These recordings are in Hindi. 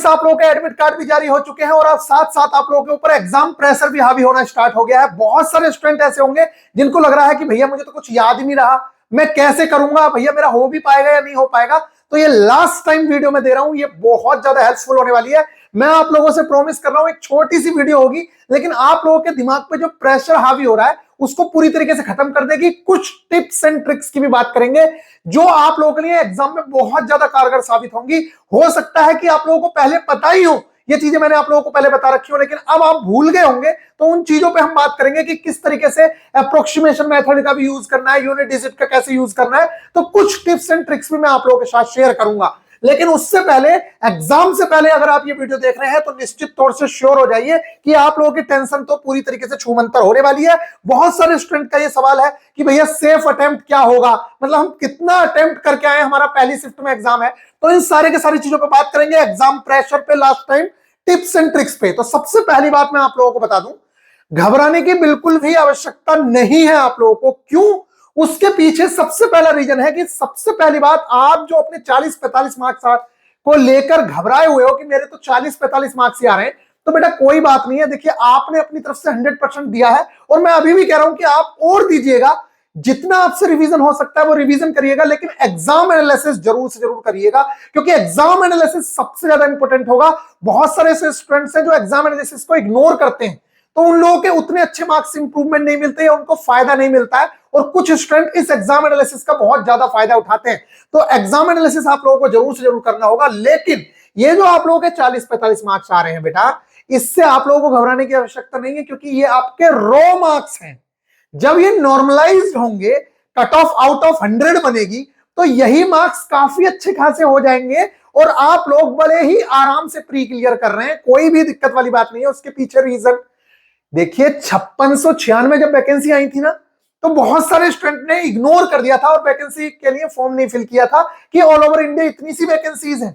से आप लोगों के एडमिट कार्ड भी जारी हो चुके हैं और अब साथ साथ आप लोगों के ऊपर एग्जाम प्रेशर भी हावी होना स्टार्ट हो गया है। बहुत सारे स्टूडेंट ऐसे होंगे जिनको लग रहा है कि भैया मुझे तो कुछ याद ही नहीं रहा, मैं कैसे करूंगा, भैया मेरा हो भी पाएगा या नहीं हो पाएगा। तो ये लास्ट टाइम वीडियो में दे रहा हूं, ये बहुत ज्यादा हेल्पफुल होने वाली है। मैं आप लोगों से प्रॉमिस कर रहा हूं, एक छोटी सी वीडियो होगी लेकिन आप लोगों के दिमाग पे जो प्रेशर हावी हो रहा है उसको पूरी तरीके से खत्म कर देगी। कुछ टिप्स एंड ट्रिक्स की भी बात करेंगे जो आप लोगों के लिए एग्जाम में बहुत ज्यादा कारगर साबित होंगी। हो सकता है कि आप लोगों को पहले पता ही हो, ये चीजें मैंने आप लोगों को पहले बता रखी हो, लेकिन अब आप भूल गए होंगे। तो उन चीजों पे हम बात करेंगे कि किस तरीके से अप्रोक्सीमेशन मेथड का भी यूज करना है, यूनिट डिजिट का कैसे यूज करना है। तो कुछ टिप्स एंड ट्रिक्स भी मैं आप लोगों के साथ शेयर करूंगा। लेकिन उससे पहले, एग्जाम से पहले अगर आप ये वीडियो देख रहे हैं तो निश्चित तौर से श्योर हो जाइए कि आप लोगों की टेंशन तो पूरी तरीके से छूमंतर होने वाली है। बहुत सारे स्टूडेंट का ये सवाल है कि भैया सेफ अटेम्प्ट क्या होगा, मतलब हम कितना अटेम्प्ट करके आए, हमारा पहली शिफ्ट में एग्जाम है। तो इन सारे के सारी चीजों पर बात करेंगे, एग्जाम प्रेशर पे, last time tips and tricks पे। तो सबसे पहली बात मैं आप लोगों को बता दूं, घबराने की बिल्कुल भी आवश्यकता नहीं है आप लोगों को। क्यों? उसके पीछे सबसे पहला रीजन है कि सबसे पहली बात, आप जो अपने 40-45 मार्क्स को लेकर घबराए हुए हो कि मेरे तो 40-45 मार्क्स ही आ रहे हैं, तो बेटा कोई बात नहीं है। देखिए, आपने अपनी तरफ से 100% दिया है और मैं अभी भी कह रहा हूं कि आप और दीजिएगा। जितना आपसे रिवीजन हो सकता है वो रिवीजन करिएगा, लेकिन एग्जाम एनालिसिस जरूर से जरूर करिएगा, क्योंकि एग्जाम एनालिसिस सबसे ज्यादा इंपॉर्टेंट होगा। बहुत सारे ऐसे स्टूडेंट्स हैं जो एग्जाम एनालिसिस को इग्नोर करते हैं, तो उन लोगों के उतने अच्छे मार्क्स इंप्रूवमेंट नहीं मिलते हैं, उनको फायदा नहीं मिलता है। और कुछ स्टूडेंट इस एग्जाम एनालिसिस का बहुत ज्यादा फायदा उठाते हैं। तो एग्जाम एनालिसिस आप लोगों को जरूर से जरूर करना होगा। लेकिन ये जो आप लोगों के 40-45 मार्क्स आ रहे हैं बेटा, इससे आप लोगों को घबराने की आवश्यकता नहीं है, क्योंकि ये आपके रॉ मार्क्स हैं। जब ये नॉर्मलाइज्ड होंगे, कट ऑफ आउट ऑफ 100 बनेगी, तो यही मार्क्स काफी अच्छे खासे हो जाएंगे और आप लोग बड़े ही आराम से प्री क्लियर कर रहे हैं। कोई भी दिक्कत वाली बात नहीं है। उसके पीछे रीजन देखिए, 5696 जब वैकेंसी आई थी ना, तो बहुत सारे स्टूडेंट ने इग्नोर कर दिया था और वैकेंसी के लिए फॉर्म नहीं फिल किया था कि ऑल ओवर इंडिया इतनी सी वैकेंसीज हैं।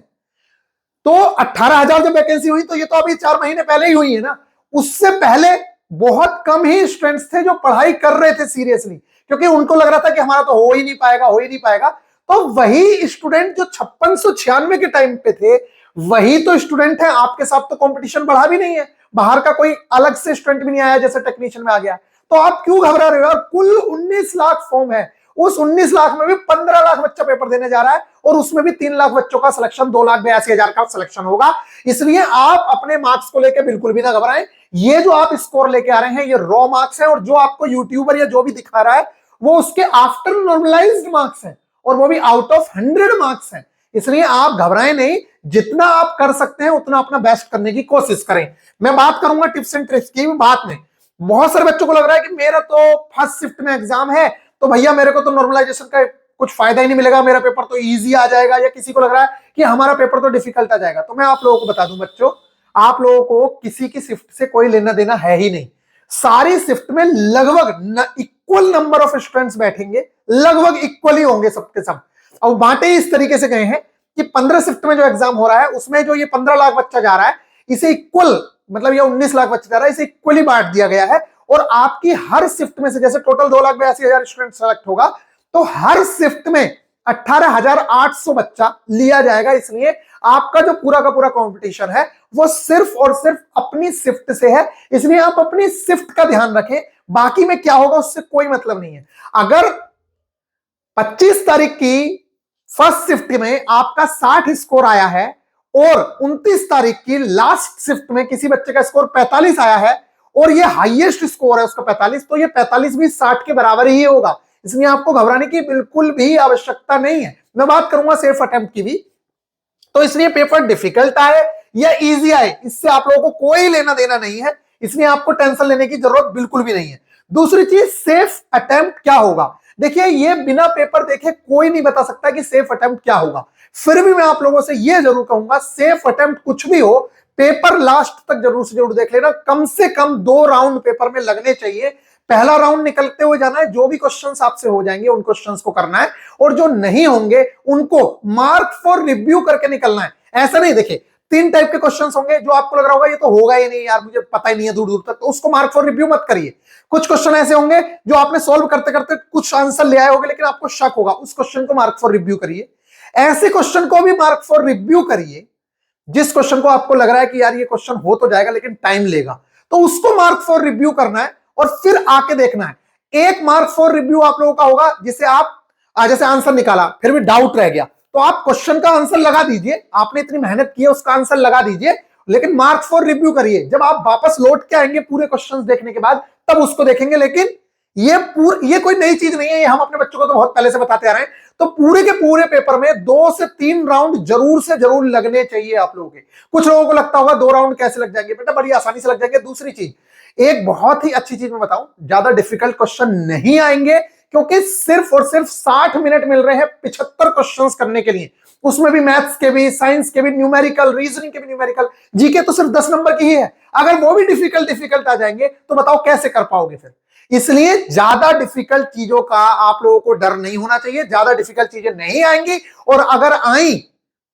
तो 18,000 जब वैकेंसी हुई, तो ये तो अभी 4 महीने पहले ही हुई है ना। उससे पहले बहुत कम ही स्टूडेंट्स थे जो पढ़ाई कर रहे थे सीरियसली, क्योंकि उनको लग रहा था कि हमारा तो हो ही नहीं पाएगा, हो ही नहीं पाएगा। तो वही स्टूडेंट जो 5696 के टाइम पे थे, वही तो स्टूडेंट है। आपके साथ तो कंपटीशन बढ़ा भी नहीं है, बाहर का कोई अलग से स्टूडेंट भी नहीं आया जैसे टेक्नीशियन में आ गया। तो आप क्यों घबरा रहे हो? कुल 19 लाख फॉर्म है, उस 19 लाख में भी 15 लाख बच्चा पेपर देने जा रहा है और उसमें भी 3 लाख बच्चों का सिलेक्शन, 2,82,000 का सिलेक्शन होगा। इसलिए आप अपने मार्क्स को लेकर बिल्कुल भी ना घबराएं। ये जो आप स्कोर लेके आ रहे हैं, ये रॉ मार्क्स है, और जो आपको यूट्यूबर या जो भी दिखा रहा है वो उसके आफ्टर नॉर्मलाइज्ड मार्क्स है, और वो भी आउट ऑफ 100 मार्क्स है। इसलिए आप घबराएं नहीं, जितना आप कर सकते हैं उतना अपना बेस्ट करने की कोशिश करें। मैं बात करूंगा टिप्स एंड ट्रिक्स की बात में। बहुत सारे बच्चों को लग रहा है कि मेरा तो फर्स्ट शिफ्ट में एग्जाम है, तो भैया मेरे को तो नॉर्मलाइजेशन का कुछ फायदा ही नहीं मिलेगा, मेरा पेपर तो इजी आ जाएगा, या किसी को लग रहा है कि हमारा पेपर तो डिफिकल्ट आ जाएगा। तो मैं आप लोगों को बता दूं बच्चों, आप लोगों को किसी की शिफ्ट से कोई लेना देना है ही नहीं। सारी शिफ्ट में लगभग इक्वल नंबर ऑफ स्टूडेंट्स बैठेंगे, लगभग इक्वल ही होंगे सबके सब। और बांटे इस तरीके से गए हैं कि 15 शिफ्ट में जो एग्जाम हो रहा है उसमें जो ये 15 लाख बच्चा जा रहा है, इसे इक्वल, मतलब ये 19 लाख बच्चा जा रहा है, इसे इक्वली बांट दिया गया है। और आपकी हर शिफ्ट में से, जैसे टोटल 2,82,000 स्टूडेंट सेलेक्ट होगा, तो हर शिफ्ट में 18,800 बच्चा लिया जाएगा। इसलिए आपका जो पूरा का पूरा कंपटीशन है वो सिर्फ और सिर्फ अपनी शिफ्ट से है। इसलिए आप अपनी शिफ्ट का ध्यान रखें, बाकी में क्या होगा उससे कोई मतलब नहीं है। अगर 25 तारीख की फर्स्ट शिफ्ट में आपका 60 स्कोर आया है और 29 तारीख की लास्ट शिफ्ट में किसी बच्चे का स्कोर 45 आया है और ये हाईएस्ट स्कोर है उसका 45, तो ये 45 भी 60 के बराबर ही होगा। इसलिए आपको घबराने की बिल्कुल भी आवश्यकता नहीं है। मैं बात करूंगा सेफ अटेम्प्ट की भी। तो इसलिए पेपर डिफिकल्ट आए या इजी आए, इससे आप लोगों को कोई लेना देना नहीं है, इसलिए आपको टेंशन लेने की जरूरत बिल्कुल भी नहीं है। दूसरी चीज, सेफ अटेम्प्ट क्या होगा? देखिए, ये बिना पेपर देखे कोई नहीं बता सकता कि सेफ अटेम्प्ट क्या होगा। फिर भी मैं आप लोगों से यह जरूर कहूंगा, सेफ अटेम्प्ट कुछ भी हो, पेपर लास्ट तक जरूर से जरूर देख लेना। कम से कम 2 राउंड पेपर में लगने चाहिए। पहला राउंड निकलते हुए जाना है, जो भी क्वेश्चंस आपसे हो जाएंगे उन क्वेश्चंस को करना है, और जो नहीं होंगे उनको मार्क फॉर रिव्यू करके निकलना है। ऐसा नहीं, देखिए 3 टाइप के क्वेश्चंस होंगे, जो आपको लग रहा होगा ये तो होगा ही नहीं यार, मुझे पता ही नहीं है दूर दूर तक, तो उसको मार्क फॉर रिव्यू मत करिए। कुछ क्वेश्चन ऐसे होंगे जो आपने सॉल्व करते करते कुछ आंसर ले आए होंगे लेकिन आपको शक होगा, उस क्वेश्चन को मार्क फॉर रिव्यू करिए। ऐसे क्वेश्चन को भी मार्क फॉर रिव्यू करिए जिस क्वेश्चन को आपको लग रहा है कि यार ये क्वेश्चन हो तो जाएगा लेकिन टाइम लेगा, तो उसको मार्क फॉर रिव्यू करना है और फिर आके देखना है। एक मार्क फॉर रिव्यू आप लोगों का होगा जिसे आप जैसे आंसर निकाला फिर भी डाउट रह गया, तो आप क्वेश्चन का आंसर लगा दीजिए, आपने इतनी मेहनत की है उसका आंसर लगा दीजिए, लेकिन मार्क फॉर रिव्यू करिए। जब आप वापस लौट के आएंगे पूरे क्वेश्चंस देखने के बाद तब उसको देखेंगे। लेकिन ये कोई नई चीज नहीं है, ये हम अपने बच्चों को तो बहुत पहले से बताते आ रहे हैं। तो पूरे के पूरे पेपर में 2 से 3 राउंड जरूर से जरूर लगने चाहिए आप लोगों के। कुछ लोगों को लगता होगा 2 राउंड कैसे लग जाएंगे, बेटा बड़ी आसानी से लग जाएंगे। दूसरी चीज, एक बहुत ही अच्छी चीज मैं बताऊं, ज्यादा डिफिकल्ट क्वेश्चन नहीं आएंगे क्योंकि सिर्फ और सिर्फ 60 मिनट मिल रहे हैं 75 क्वेश्चंस करने के लिए। उसमें भी मैथ्स के भी, साइंस के भी, न्यूमेरिकल, रीजनिंग के भी न्यूमेरिकल, जीके तो सिर्फ 10 नंबर की ही है। अगर वो भी डिफिकल्ट आ जाएंगे तो बताओ कैसे कर पाओगे फिर। इसलिए ज्यादा डिफिकल्ट चीजों का आप लोगों को डर नहीं होना चाहिए, ज्यादा डिफिकल्ट चीजें नहीं आएंगी, और अगर आई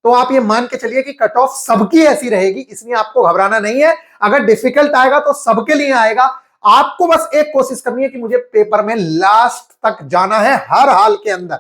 तो आप ये मान के चलिए कि कट ऑफ सबकी ऐसी रहेगी, इसलिए आपको घबराना नहीं है। अगर डिफिकल्ट आएगा तो सबके लिए आएगा, आपको बस एक कोशिश करनी है कि मुझे पेपर में लास्ट तक जाना है हर हाल के अंदर।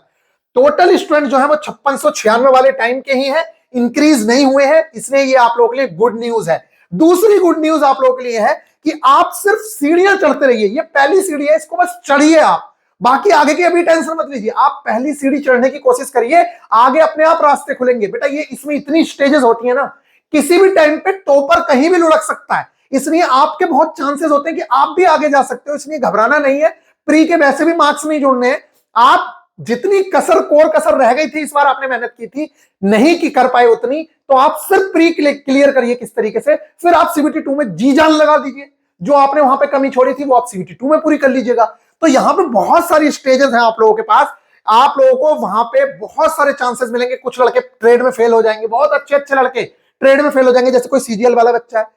टोटल स्टूडेंट जो है वो 5696 वाले टाइम के ही है, इंक्रीज नहीं हुए हैं, इसलिए ये आप लोगों के लिए गुड न्यूज है। दूसरी गुड न्यूज आप लोगों के लिए है कि आप सिर्फ सीढ़ियां चढ़ते रहिए, ये पहली सीढ़ी है, इसको बस चढ़िए आप, बाकी आगे की अभी टेंशन मत लीजिए। आप पहली सीढ़ी चढ़ने की कोशिश करिए, आगे अपने आप रास्ते खुलेंगे। बेटा ये इसमें इतनी स्टेजेस होती है ना, किसी भी टाइम पे टॉपर कहीं भी लुढ़क सकता है, इसलिए आपके बहुत चांसेस होते हैं कि आप भी आगे जा सकते हो, इसलिए घबराना नहीं है। प्री के वैसे भी मार्क्स नहीं जोड़ने हैं, आप जितनी कोर कसर रह गई थी इस बार आपने मेहनत की थी, नहीं की कर पाए उतनी, तो आप सिर्फ प्री क्लियर करिए किस तरीके से, फिर आप सीबीटी 2 में जी जान लगा दीजिए। जो आपने वहां पे कमी छोड़ी थी वो आप सीबीटी 2 में पूरी कर लीजिएगा। तो यहां पे बहुत सारी स्टेजेस हैं आप लोगों के पास, आप लोगों को वहां पे बहुत सारे चांसेस मिलेंगे। कुछ लड़के ट्रेड में फेल हो जाएंगे, बहुत अच्छे अच्छे लड़के ट्रेड में फेल हो जाएंगे, जैसे कोई सीजीएल वाला बच्चा है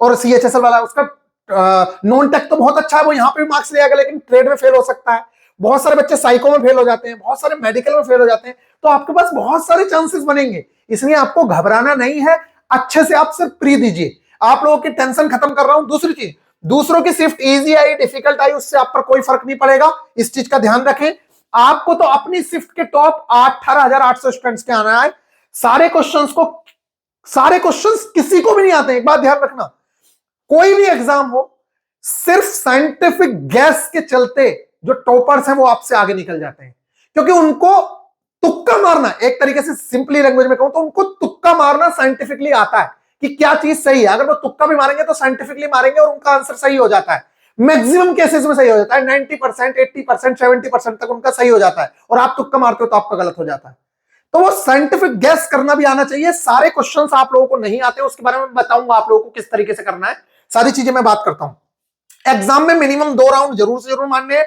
और सीएचएसएल वाला, उसका नॉन टेक तो बहुत अच्छा है, वो यहां पे भी मार्क्स ले आएगा, लेकिन ट्रेड में फेल हो सकता है। बहुत सारे बच्चे साइको में फेल हो जाते हैं, बहुत सारे मेडिकल में फेल हो जाते हैं, तो आपके पास बहुत सारे चांसेस बनेंगे, इसलिए आपको घबराना नहीं है। अच्छे से आप सिर्फ प्री दीजिए, आप लोगों की टेंशन खत्म कर रहा हूं। दूसरी चीज, दूसरों की shift easy I difficult I उससे आप पर कोई फर्क नहीं पड़ेगा, इस चीज का ध्यान रखें। आपको तो अपनी शिफ्ट के टॉप 18,800 स्टूडेंट्स के आना है। सारे क्वेश्चंस किसी को भी नहीं आते, एक बात ध्यान रखना, कोई भी एग्जाम हो, सिर्फ साइंटिफिक गैस के चलते जो टॉपर्स हैं वो आपसे आगे निकल जाते हैं, क्योंकि उनको तुक्का मारना, एक तरीके से सिंपली लैंग्वेज में कहूं तो उनको तुक्का मारना साइंटिफिकली आता है कि क्या चीज सही है। अगर वो तुक्का भी मारेंगे तो साइंटिफिकली मारेंगे और उनका आंसर सही हो जाता है। मैक्सिमम केसेस में सही हो जाता है, 90%, 80%, 70% तक उनका सही हो जाता है, और आप तुक्का मारते हो तो आपका गलत हो जाता है। तो वो साइंटिफिक गैस करना भी आना चाहिए। सारे क्वेश्चंस आप लोगों को नहीं आते, उसके बारे में बताऊंगा आप लोगों को किस तरीके से करना है, सारी चीजें मैं बात करता हूं। एग्जाम में मिनिमम 2 राउंड जरूर से जरूर मानने हैं।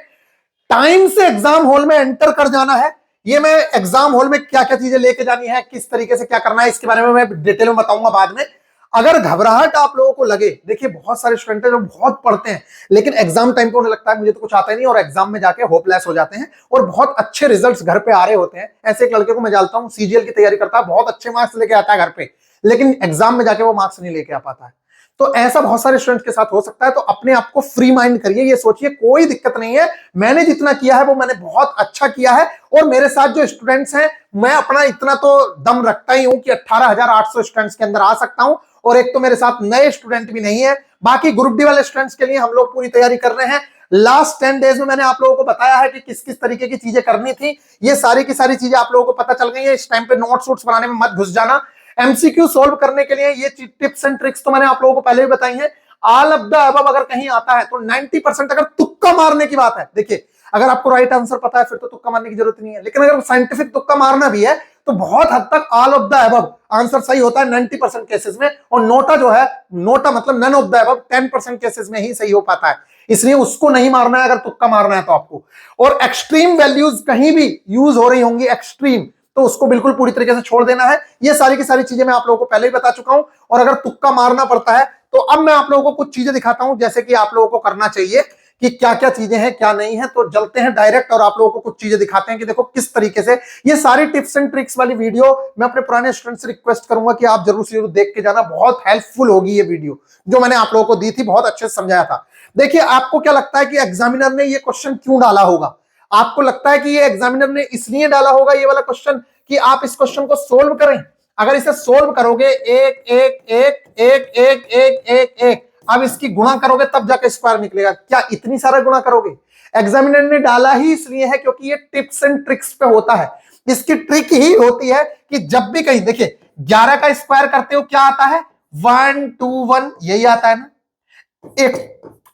टाइम से एग्जाम हॉल में एंटर कर जाना है। ये मैं एग्जाम हॉल में क्या क्या चीजें लेके जानी है, किस तरीके से क्या करना है, इसके बारे में मैं डिटेल में बताऊंगा बाद में। अगर घबराहट आप लोगों को लगे, देखिए बहुत सारे स्टूडेंट जो बहुत पढ़ते हैं लेकिन एग्जाम टाइम पे उन्हें लगता है मुझे तो कुछ आता ही नहीं, और एग्जाम में जाके होपलेस हो जाते हैं और बहुत अच्छे रिजल्ट्स घर पे आ रहे होते हैं। ऐसे एक लड़के को मैं जानता हूं, सीजीएल की तैयारी करता है, बहुत अच्छे मार्क्स लेके आता है घर पे, लेकिन एग्जाम में जाके वो मार्क्स नहीं लेके आ पाता है। तो ऐसा बहुत सारे स्टूडेंट्स के साथ हो सकता है। तो अपने आप को फ्री माइंड करिए, ये सोचिए कोई दिक्कत नहीं है, मैंने जितना किया है वो मैंने बहुत अच्छा किया है, और मेरे साथ जो स्टूडेंट्स हैं मैं अपना इतना तो दम रखता ही हूं कि 18,800 स्टूडेंट्स के अंदर आ सकता हूं। और एक तो मेरे साथ नए स्टूडेंट भी नहीं है, बाकी ग्रुप डी वाले स्टूडेंट्स के लिए हम लोग पूरी तैयारी कर रहे हैं। लास्ट 10 डेज में मैंने आप लोगों को बताया है कि किस किस तरीके की चीजें करनी थी, ये सारी की सारी चीजें आप लोगों को पता चल गई है। इस टाइम पे नोट्स वोट्स बनाने में मत घुस जाना। एमसीक्यू सोल्व करने के लिए ये टिप्स एंड ट्रिक्स तो मैंने आप लोगों को पहले भी बताई हैं। ऑल ऑफ द अबव अगर कहीं आता है तो 90% अगर तुक्का मारने की बात है, देखिए अगर आपको राइट आंसर पता है फिर तो तुक्का मारने की जरूरत नहीं है, लेकिन अगर साइंटिफिक तुक्का मारना भी है तो बहुत हद तक all of the above answer सही होता है 90% केसेस में, और नोटा जो है, नोटा मतलब none of the above 10% cases में ही सही हो पाता है, इसलिए उसको नहीं मारना है अगर तुक्का मारना है तो आपको। और एक्सट्रीम वैल्यूज कहीं भी यूज हो रही होंगी एक्सट्रीम, तो उसको बिल्कुल पूरी तरीके से छोड़ देना है। ये सारी की सारी चीजें मैं आप लोगों को पहले ही बता चुका हूं, और अगर तुक्का मारना पड़ता है तो अब मैं आप लोगों को कुछ चीजें दिखाता हूं जैसे कि आप लोगों को करना चाहिए कि क्या क्या चीजें हैं क्या नहीं है। तो चलते हैं डायरेक्ट और आप लोगों को कुछ चीजें दिखाते हैं कि देखो किस तरीके से ये सारी टिप्स एंड ट्रिक्स वाली वीडियो मैं अपने पुराने स्टूडेंट से रिक्वेस्ट करूंगा कि आप जरूर से जरूर देख के जाना, बहुत हेल्पफुल होगी ये वीडियो जो मैंने आप लोगों को दी थी, बहुत अच्छे से समझाया था। देखिए आपको क्या लगता है कि एग्जामिनर ने ये क्वेश्चन क्यों डाला होगा? आपको लगता है कि ये एग्जामिनर ने इसलिए डाला होगा ये वाला क्वेश्चन कि आप इस क्वेश्चन को सोल्व करें? अगर इसे सोल्व करोगे एक एक एक एक एक एक एक एक, अब इसकी गुणा करोगे तब जाके स्क्वायर निकलेगा। क्या इतनी सारा गुणा करोगे? एग्जामिनर ने डाला ही इसलिए है क्योंकि ये टिप्स एंड ट्रिक्स पे होता है। इसकी ट्रिक ही होती है कि जब भी कहीं देखिए 11 का स्क्वायर करते हो क्या आता है? 121, यही आता है ना।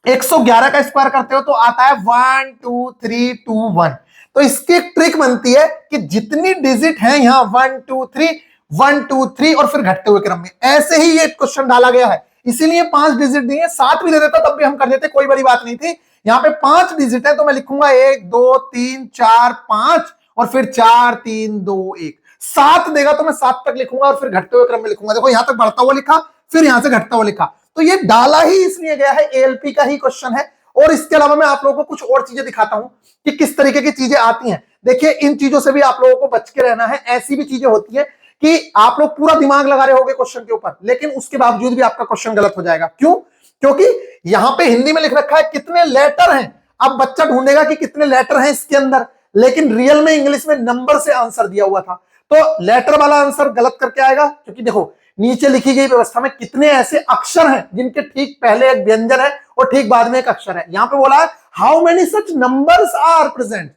111 का स्क्वायर करते हो तो आता है 12321। तो इसकी एक ट्रिक बनती है कि जितनी डिजिट है यहां 123 और फिर घटते हुए क्रम में, ऐसे ही ये क्वेश्चन डाला गया है। इसीलिए 5 डिजिट दिए, 7 भी दे देता तब भी हम कर देते, कोई बड़ी बात नहीं थी। यहां पे 5 डिजिट है तो मैं लिखूंगा 1 2 3 4 5 और फिर 4 3 2 1। 7 देगा तो मैं 7 तक लिखूंगा और फिर घटते हुए क्रम में लिखूंगा। देखो यहां तक बढ़ता हुआ लिखा, फिर यहां से घटता हुआ लिखा, तो ये डाला ही इसलिए गया है, एएलपी का ही क्वेश्चन है। और इसके अलावा मैं आप लोगों को कुछ और चीजें दिखाता हूं कि किस तरीके की चीजें आती हैं। देखिए इन चीजों से भी आप लोगों को बच के रहना है। ऐसी भी चीजें होती है कि आप लोग पूरा दिमाग लगा रहे होगे क्वेश्चन के ऊपर, लेकिन उसके बावजूद भी आपका क्वेश्चन गलत हो जाएगा। क्यों? क्योंकि यहां पे हिंदी में लिख रखा है कितने लेटर हैं। अब बच्चा ढूंढेगा कि कितने लेटर हैं इसके अंदर, लेकिन रियल में इंग्लिश में नंबर से आंसर दिया हुआ था, तो लेटर वाला आंसर गलत करके आएगा। क्योंकि देखो नीचे लिखी गई व्यवस्था में कितने ऐसे अक्षर हैं जिनके ठीक पहले एक व्यंजन है और ठीक बाद में एक अक्षर है। यहां पे बोला है how many such numbers are present,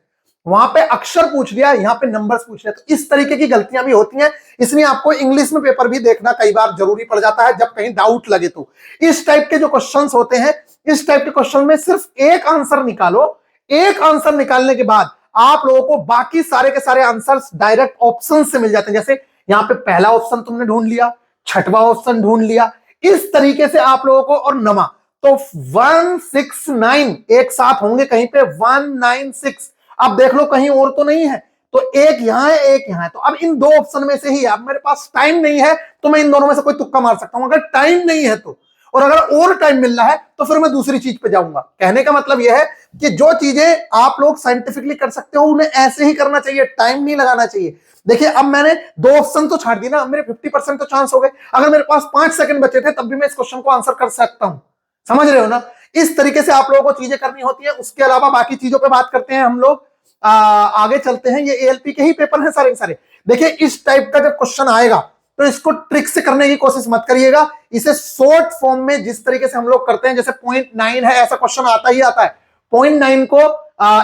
वहां पे अक्षर पूछ लिया, यहां पे नंबर्स पूछ लिया। तो इस तरीके की गलतियां भी होती हैं, इसलिए आपको इंग्लिश में पेपर भी देखना कई बार जरूरी पड़ जाता है जब कहीं डाउट लगे। तो इस टाइप के जो क्वेश्चंस होते हैं, इस टाइप के क्वेश्चन में सिर्फ एक आंसर निकालो, एक आंसर निकालने के बाद आप लोगों को बाकी सारे के सारे आंसर्स डायरेक्ट ऑप्शन से मिल जाते हैं। जैसे यहां पे पहला ऑप्शन तुमने ढूंढ लिया, छठवां ऑप्शन ढूंढ लिया, इस तरीके से आप लोगों को, और नमा तो 169 एक साथ होंगे कहीं पे 196। अब देख लो कहीं और तो नहीं है, तो एक यहां है एक यहां है, तो अब इन दो ऑप्शन में से ही, अब मेरे पास टाइम नहीं है तो मैं इन दोनों में से कोई तुक्का मार सकता हूं। अगर टाइम नहीं है तो, और अगर और टाइम मिल रहा है तो फिर मैं दूसरी चीज पे जाऊंगा। कहने का मतलब यह है कि जो चीजें आप लोग साइंटिफिकली कर सकते हो उन्हें ऐसे ही करना चाहिए, टाइम नहीं लगाना चाहिए। देखिए अब मैंने दो ऑप्शन तो छाड़ दी ना, मेरे 50% तो चांस हो गए। अगर मेरे पास 5 सेकंड बचे थे तब भी मैं इस क्वेश्चन को आंसर कर सकता हूं। समझ रहे हो ना? इस तरीके से आप लोगों को चीजें करनी होती है। उसके अलावा बाकी चीजों पे बात करते हैं हम लोग, आगे चलते हैं। ये एएलपी के ही पेपर हैं सारे सारे। देखिए इस टाइप का जब क्वेश्चन आएगा तो इसको ट्रिक से करने की कोशिश मत करिएगा, इसे शॉर्ट फॉर्म में जिस तरीके से हम लोग करते हैं, जैसे 0.9 है ऐसा क्वेश्चन आता ही आता है, 0.9 को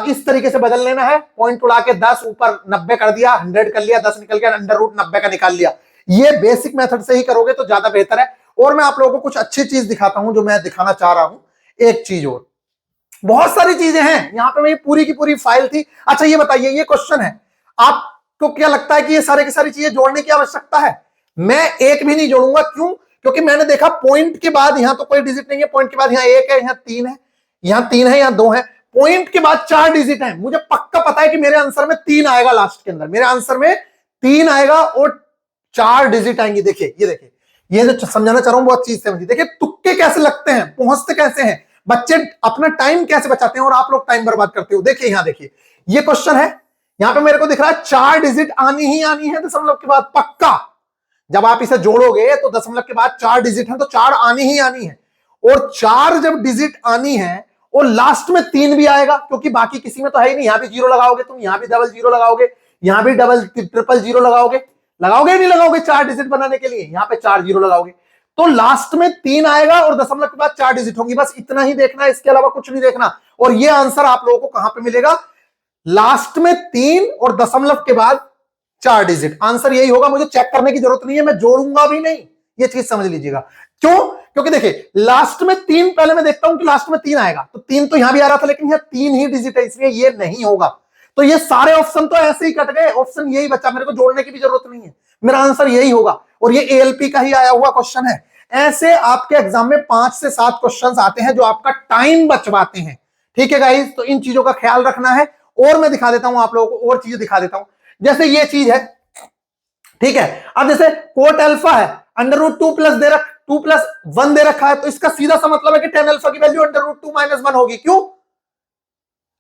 इस तरीके से बदल लेना है, पॉइंट उड़ा के 10 ऊपर 90 कर दिया, 100 कर लिया, 10 निकल गया, √90 का निकाल लिया। ये बेसिक मेथड से ही करोगे तो ज्यादा बेहतर है। और मैं आप लोगों को कुछ अच्छी चीज दिखाता हूं जो मैं दिखाना चाह रहा हूं। एक चीज और, बहुत सारी चीजें हैं यहां पे, मेरी पूरी की पूरी फाइल थी। अच्छा ये बताइए, ये क्वेश्चन है, आपको क्या लगता है कि ये सारी की सारी चीजें जोड़ने की आवश्यकता है? मैं एक भी नहीं जोड़ूंगा। क्यों? क्योंकि मैंने देखा पॉइंट के बाद यहां तो कोई डिजिट नहीं है, पॉइंट के बाद यहां 1 है, यहां 3 है, यहां 3 है, यहां 2 है, पॉइंट के बाद 4 डिजिट है। मुझे पक्का पता है कि मेरे आंसर में 3 आएगा, लास्ट के अंदर मेरे आंसर में 3 आएगा और 4 डिजिट आएंगी। देखिए ये देखिए, ये जो समझाना चाह रहा हूं बहुत चीज समझिए। देखिए तुक्के कैसे लगते हैं, पहुंचते कैसे हैं, बच्चे अपना टाइम कैसे बचाते हैं और आप लोग टाइम बर्बाद करते हो। देखिए यहां देखिए, ये क्वेश्चन है, यहां पे मेरे को दिख रहा है 4 डिजिट आनी ही आनी है दशमलव के बाद, पक्का। जब आप इसे जोड़ोगे तो दशमलव के बाद 4 डिजिट है तो 4 आनी ही आनी है। और 4 जब डिजिट आनी है और लास्ट में 3 भी आएगा, क्योंकि बाकी किसी में तो है ही नहीं। यहां भी 0 लगाओगे तुम, यहां भी डबल 0 लगाओगे, यहां भी डबल ट्रिपल 0 लगाओगे, लगाओगे नहीं लगाओगे 4 डिजिट बनाने के लिए, यहां पे 4 0 लगाओगे, तो लास्ट में 3 आएगा और दशमलव के बाद 4 डिजिट होंगी। बस इतना ही देखना है, इसके अलावा कुछ नहीं देखना। और ये आंसर आप लोगों को कहां पे मिलेगा? लास्ट में 3 और दशमलव के बाद 4 डिजिट, आंसर यही होगा। मुझे चेक करने की जरूरत नहीं है, मैं जोड़ूंगा भी नहीं, ये चीज समझ लीजिएगा। क्यों? क्योंकि देखिए लास्ट में 3, पहले मैं देखता हूं कि लास्ट में 3 आएगा, तो 3 तो यहां भी आ रहा था लेकिन यहां 3 ही डिजिट है, इसलिए ये नहीं होगा। तो ये सारे ऑप्शन तो ऐसे ही कट गए, ऑप्शन यही बचा, मेरे को जोड़ने की भी जरूरत नहीं है, मेरा आंसर यही होगा। और ये एएलपी का ही आया हुआ क्वेश्चन है। ऐसे आपके एग्जाम में 5 से 7 क्वेश्चंस आते हैं जो आपका टाइम बचवाते हैं। ठीक है गाइस, तो इन चीजों का ख्याल रखना है। और मैं दिखा देता हूं आप लोगों को, और चीजें दिखा देता हूं। जैसे ये चीज है, ठीक है, अब जैसे कोट अल्फा है, √2 प्लस 2 प्लस 1 दे रखा है, तो इसका सीधा सा मतलब है कि tan अल्फा की वैल्यू √2 - 1 होगी। क्यों?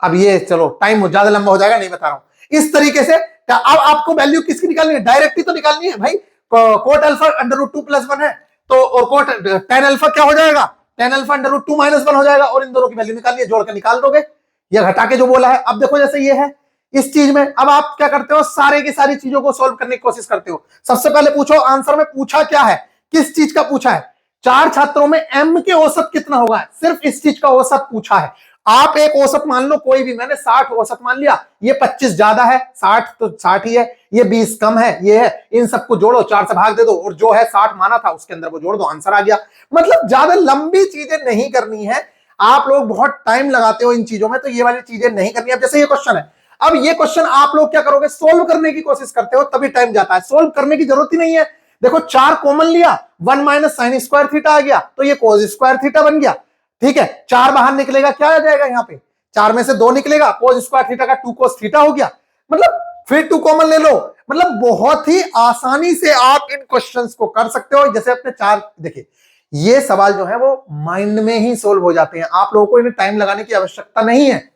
अब ये चलो टाइम ज्यादा लंबा हो जाएगा, नहीं बता रहा हूं। इस तरीके से अब आपको वैल्यू किसकी निकालनी है? डायरेक्ट ही तो निकालनी है भाई। कोट अल्फा √2 प्लस 1 है, तो और कोट tan अल्फा क्या हो जाएगा? tan अल्फा √2 - 1 हो जाएगा, और इन दोनों की वैल्यू निकालनी है, जोड़ के निकाल दोगे, या घटा के जो बोला है। अब देखो जैसे ये है, इस चीज में। अब आप क्या करते हो, सारे की सारी चीजों को सोल्व करने की कोशिश करते हो। सबसे पहले पूछो आंसर में पूछा क्या है, किस चीज का पूछा है। 4 छात्रों में एम के औसत कितना होगा, सिर्फ इस चीज का औसत पूछा है। आप एक औसत मान लो कोई भी, मैंने 60 औसत मान लिया, ये 25 ज्यादा है, 60 तो 60 ही है, ये 20 कम है, ये है, इन सबको जोड़ो, 4 से भाग दे दो, और जो है 60 माना था उसके अंदर वो जोड़ दो, आंसर आ गया। मतलब ज्यादा लंबी चीजें नहीं करनी है। आप लोग बहुत टाइम लगाते हो इन चीजों में, तो ये वाली चीजें नहीं करनी। अब जैसे ये क्वेश्चन है, अब ये क्वेश्चन आप लोग क्या करोगे, सोल्व करने की कोशिश करते हो, तभी टाइम जाता है। सोल्व करने की जरूरत ही नहीं है। देखो 4 कॉमन लिया, 1 माइनस साइन स्क्वायर थीटा आ गया, तो ये कोस स्क्वायर थीटा बन गया। ठीक है, 4 बाहर निकलेगा, क्या आ जाएगा यहाँ पे, 4 में से 2 निकलेगा, कोस स्क्वायर थीटा का 2 कोस थीटा हो गया। मतलब फिर 2 कॉमन ले लो। मतलब बहुत ही आसानी से आप इन क्वेश्चंस को कर सकते हो। जैसे अपने 4 देखिए, ये सवाल जो है वो माइंड में ही सोल्व हो जाते हैं, आप लोगों को इन्हें टाइम लगाने की आवश्यकता नहीं है।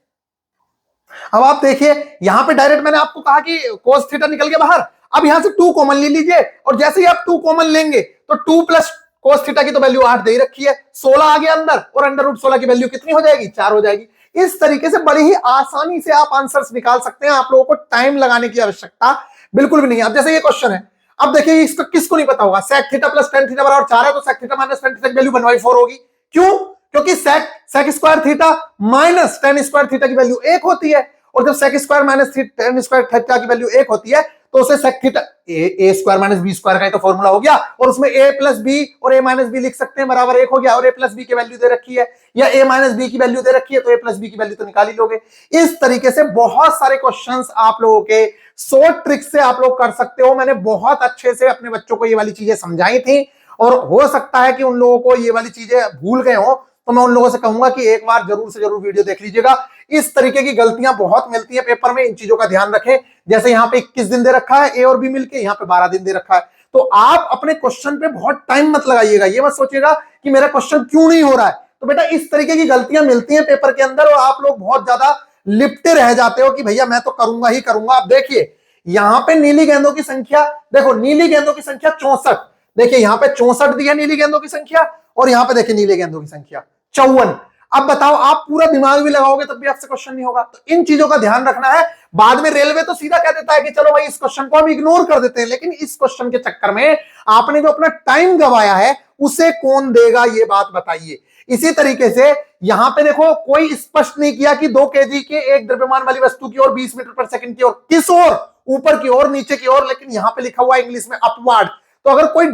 अब आप देखिए यहां पे डायरेक्ट मैंने आपको कहा कि कोस थीटा निकल गया बाहर। अब यहां से 2 कॉमन ले लीजिए, और जैसे ही आप 2 कॉमन लेंगे तो 2 प्लस कोस थीटा की तो वैल्यू 8 दे ही रखी है, 16 आ गया अंदर, और अंडर रूट 16 की वैल्यू कितनी हो जाएगी, 4 हो जाएगी। इस तरीके से बड़ी ही आसानी से आप आंसर्स निकाल सकते हैं, आप लोगों को टाइम लगाने की आवश्यकता बिल्कुल भी नहीं है। अब जैसे ये क्वेश्चन है, अब देखिए इसका किसको नहीं पता होगा, sec theta plus tan theta बराबर 4 है, तो sec theta minus tan theta की वैल्यू 1/4 होगी। क्यों, क्योंकि sec square theta minus tan square theta की वैल्यू 1 होती है, और जब sec square minus tan square theta की वैल्यू 1 होती है, तो उसे sec theta A square minus B square का ही तो फॉर्मूला हो गया, और उसमें ए प्लस बी और ए माइनस बी लिख सकते हैं, बराबर 1 हो गया, और ए प्लस बी की वैल्यू दे रखी है, या ए माइनस बी की वैल्यू दे रखी है, तो ए प्लस बी की वैल्यू तो निकाल ही लोगे। इस तरीके से बहुत सारे क्वेश्चंस आप लोगों के शॉर्ट ट्रिक से आप लोग कर सकते हो। मैंने बहुत अच्छे से अपने बच्चों को ये वाली चीजें समझाई थी, और हो सकता है कि उन लोगों को ये वाली चीजें भूल गए हो, तो मैं उन लोगों से कहूंगा कि एक बार जरूर से जरूर वीडियो देख लीजिएगा। इस तरीके की गलतियां बहुत मिलती है पेपर में, इन चीजों का ध्यान रखें। जैसे यहाँ पे 21 दिन दे रखा है ए और बी मिलके, यहाँ पे 12 दिन दे रखा है, तो आप अपने क्वेश्चन पे बहुत टाइम मत लगाइएगा। ये मत सोचिएगा कि मेरा क्वेश्चन क्यों नहीं हो रहा है। तो बेटा इस तरीके की गलतियां मिलती हैं पेपर के अंदर, और आप लोग बहुत ज्यादा लिपटे रह जाते हो कि भैया मैं तो करूंगा ही करूंगा। आप देखिए यहां पे नीली गेंदों की संख्या, देखो नीली गेंदों की संख्या 64, देखिए यहां पे 64 दी है नीली गेंदों की संख्या, और यहां पे देखिए नीली गेंदों की संख्या 54। अब बताओ, आप पूरा दिमाग भी लगाओगे तब भी आपसे क्वेश्चन नहीं होगा। तो इन चीजों का ध्यान रखना है। बाद में रेलवे तो सीधा कह देता है कि चलो भाई इस क्वेश्चन को हम इग्नोर कर देते हैं, लेकिन इस क्वेश्चन के चक्कर में आपने जो अपना टाइम गवाया है उसे कौन देगा, ये बात बताइए। इसी तरीके से यहां पे देखो कोई स्पष्ट नहीं किया कि 2 केजी के एक द्रव्यमान वाली वस्तु की ओर 20 मीटर पर सेकंड की ओर, किस ओर, ऊपर की ओर, नीचे की ओर, लेकिन यहां पे लिखा हुआ है इंग्लिश में अपवर्ड। तो अगर कोई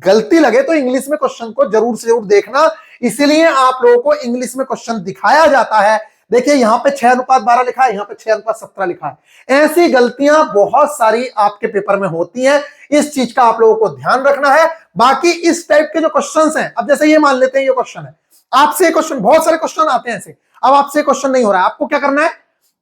गलती लगे तो इंग्लिश में क्वेश्चन को जरूर से जरूर देखना, इसीलिए आप लोगों को इंग्लिश में क्वेश्चन दिखाया जाता है। देखिए यहां पे 6:12 लिखा है, यहां पे 6:17 लिखा है। ऐसी गलतियां बहुत सारी आपके पेपर में होती हैं, इस चीज का आप लोगों को ध्यान रखना है। बाकी इस टाइप के जो क्वेश्चंस हैं, अब जैसे ये मान लेते हैं ये क्वेश्चन है, आपसे क्वेश्चन, बहुत सारे क्वेश्चन आते हैं ऐसे, अब आपसे क्वेश्चन नहीं हो रहा है, आपको क्या करना है,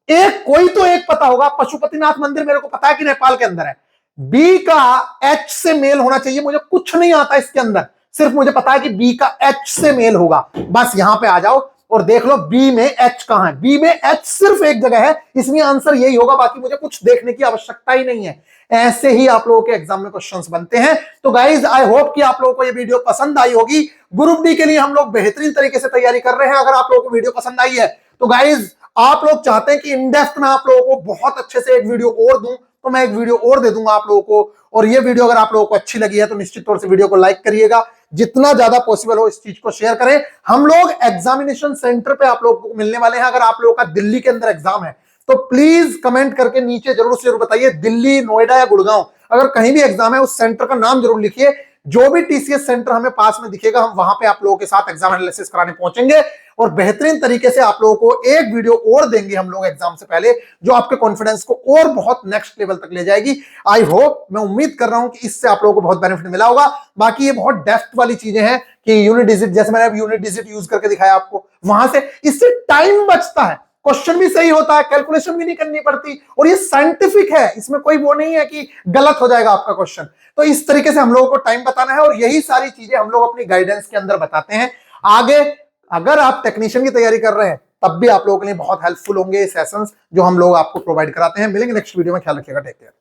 एक कोई तो एक पता होगा, पशुपतिनाथ मंदिर मेरे को पता है कि नेपाल के अंदर है, बी का एच से मेल होना चाहिए, मुझे कुछ नहीं आता इसके अंदर, सिर्फ मुझे पता है कि बी का एच से मेल होगा। बस यहां पे आ जाओ और देख लो बी में एच कहां है, बी में एच सिर्फ एक जगह है, इसलिए आंसर यही होगा, बाकी मुझे कुछ देखने की आवश्यकता ही नहीं है। ऐसे ही आप लोगों के एग्जाम में क्वेश्चंस बनते हैं। तो गाइज आई होप कि आप लोगों को ये वीडियो पसंद आई होगी। ग्रुप डी के लिए हम लोग बेहतरीन तरीके से तैयारी कर रहे हैं। अगर आप लोगों को वीडियो पसंद आई है तो गाइज आप लोग चाहते हैं कि इन डेप्थ में आप लोगों को बहुत अच्छे से एक वीडियो और दूं, तो मैं एक वीडियो और दे दूंगा आप लोगों को। और ये वीडियो अगर आप लोगों को अच्छी लगी है तो निश्चित तौर से वीडियो को लाइक करिएगा, जितना ज्यादा पॉसिबल हो इस चीज को शेयर करें। हम लोग एग्जामिनेशन सेंटर पे आप लोगों को मिलने वाले हैं। अगर आप लोगों का दिल्ली के अंदर एग्जाम है तो प्लीज कमेंट करके नीचे जरूर से जरूर बताइए, दिल्ली, नोएडा या गुड़गांव, अगर कहीं भी एग्जाम है उस सेंटर का नाम जरूर लिखिए। जो भी टीसीएस सेंटर हमें पास में दिखेगा हम वहां पे आप लोगों के साथ एग्जाम एनालिसिस कराने पहुंचेंगे, और बेहतरीन तरीके से आप लोगों को एक वीडियो और देंगे हम लोग एग्जाम से पहले, जो आपके कॉन्फिडेंस को और बहुत नेक्स्ट लेवल तक ले जाएगी। आई होप, मैं उम्मीद कर रहा हूं कि इससे आप लोगों को बहुत बेनिफिट मिला होगा। बाकी ये बहुत डेप्थ वाली चीजें हैं कि यूनिट डिजिट, जैसे मैंने अब यूनिट डिजिट यूज करके दिखाया आपको, वहां से इससे टाइम बचता है, क्वेश्चन भी सही होता है, कैलकुलेशन भी नहीं करनी पड़ती, और ये साइंटिफिक है, इसमें कोई वो नहीं है कि गलत हो जाएगा आपका क्वेश्चन। तो इस तरीके से हम लोगों को टाइम बताना है, और यही सारी चीजें हम लोग अपनी गाइडेंस के अंदर बताते हैं। आगे अगर आप टेक्नीशियन की तैयारी कर रहे हैं तब भी आप लोगों के लिए बहुत हेल्पफुल होंगे सेशंस जो हम लोग आपको प्रोवाइड कराते हैं। मिलेंगे नेक्स्ट वीडियो में, ख्याल रखिएगा, टेक केयर।